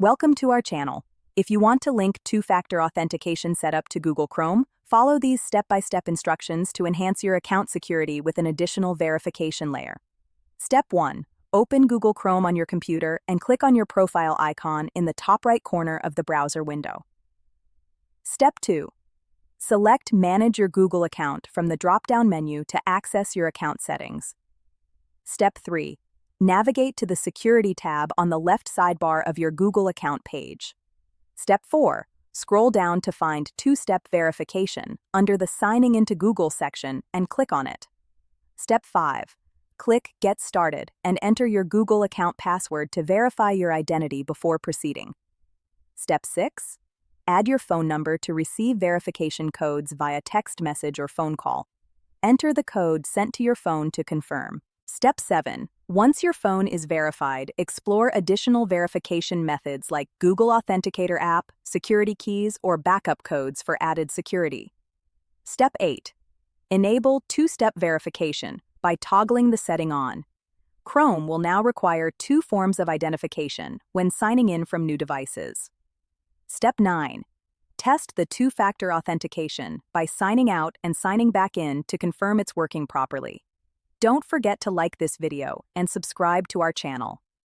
Welcome to our channel. If you want to link two-factor authentication setup to Google Chrome, follow these step-by-step instructions to enhance your account security with an additional verification layer. Step 1. Open Google Chrome on your computer and click on your profile icon in the top right corner of the browser window. Step 2. Select Manage your Google account from the drop-down menu to access your account settings. Step 3. Navigate to the Security tab on the left sidebar of your Google account page. Step 4. Scroll down to find two-step verification under the Signing into Google section and click on it. Step 5. Click Get Started and enter your Google account password to verify your identity before proceeding. Step 6. Add your phone number to receive verification codes via text message or phone call. Enter the code sent to your phone to confirm. Step 7. Once your phone is verified, explore additional verification methods like Google Authenticator app, security keys, or backup codes for added security. Step 8. Enable two-step verification by toggling the setting on. Chrome will now require two forms of identification when signing in from new devices. Step 9. Test the two-factor authentication by signing out and signing back in to confirm it's working properly. Don't forget to like this video and subscribe to our channel.